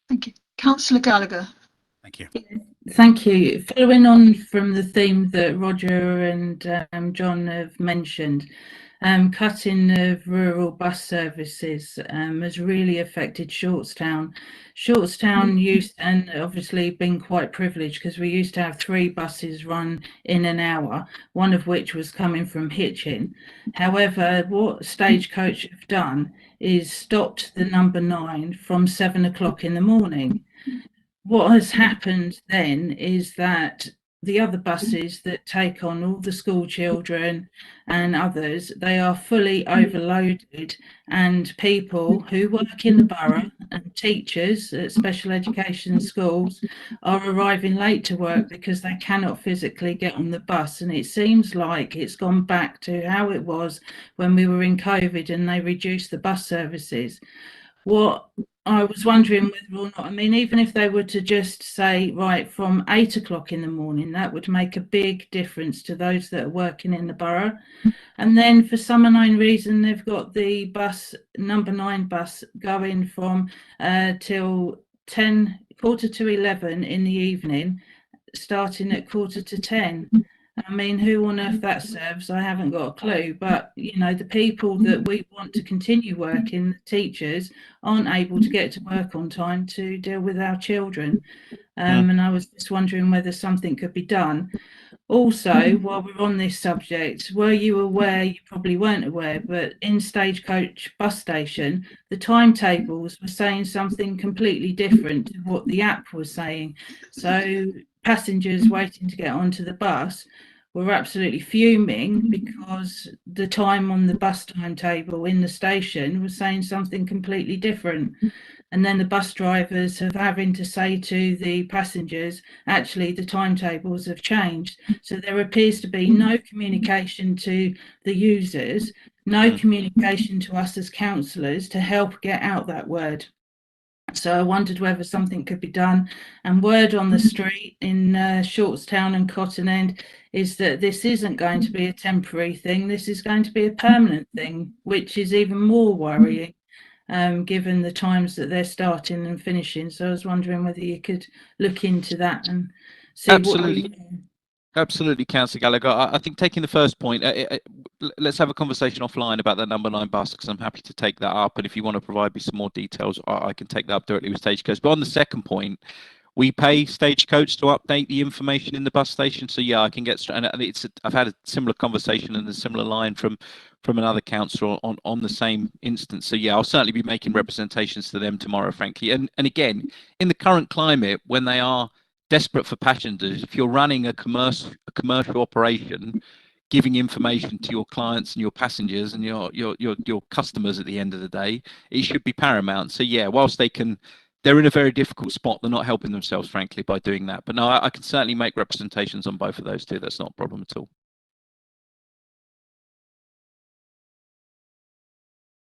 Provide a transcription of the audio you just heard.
Thank you. Councillor Gallagher. Thank you. Thank you. Following on from the theme that Roger and John have mentioned, cutting of rural bus services has really affected Shortstown. Shortstown used, and obviously been quite privileged because we used to have 3 buses run in an hour, one of which was coming from Hitchin. However, what Stagecoach have done is stopped the number 9 from 7 o'clock in the morning. What has happened then is that the other buses that take on all the school children and others, they are fully overloaded, and people who work in the borough and teachers at special education schools are arriving late to work because they cannot physically get on the bus. And it seems like it's gone back to how it was when we were in COVID and they reduced the bus services. What I was wondering whether or not, I mean, even if they were to just say, right, from 8 o'clock in the morning, that would make a big difference to those that are working in the borough. And then for some unknown reason, they've got the bus, number 9 bus, going from till 10, quarter to 11 in the evening, starting at quarter to 10. I mean, who on earth that serves, I haven't got a clue. But, you know, the people that we want to continue working, the teachers, aren't able to get to work on time to deal with our children. And I was just wondering whether something could be done. Also, while we're on this subject, were you aware, you probably weren't aware, but in Stagecoach bus station, the timetables were saying something completely different to what the app was saying. So passengers waiting to get onto the bus were absolutely fuming because the time on the bus timetable in the station was saying something completely different. And then the bus drivers have having to say to the passengers, actually, the timetables have changed. So there appears to be no communication to the users, no communication to us as councillors to help get out that word. So I wondered whether something could be done. And word on the street in Shortstown and Cotton End is that this isn't going to be a temporary thing. This is going to be a permanent thing, which is even more worrying, given the times that they're starting and finishing. So I was wondering whether you could look into that and see. Absolutely. Absolutely, Councillor Gallagher. I think taking the first point, let's have a conversation offline about that number 9 bus, because I'm happy to take that up. And if you want to provide me some more details, I can take that up directly with Stagecoach. But on the second point, we pay Stagecoach to update the information in the bus station. So yeah, I can get straight. And I've had a similar conversation and a similar line from another councillor on the same instance. So yeah, I'll certainly be making representations to them tomorrow, frankly. And again, in the current climate, when they are desperate for passengers, if you're running a commercial operation, giving information to your clients and your passengers and your customers at the end of the day, it should be paramount. So yeah, whilst they're in a very difficult spot, they're not helping themselves, frankly, by doing that. But no, I can certainly make representations on both of those two. That's not a problem at all.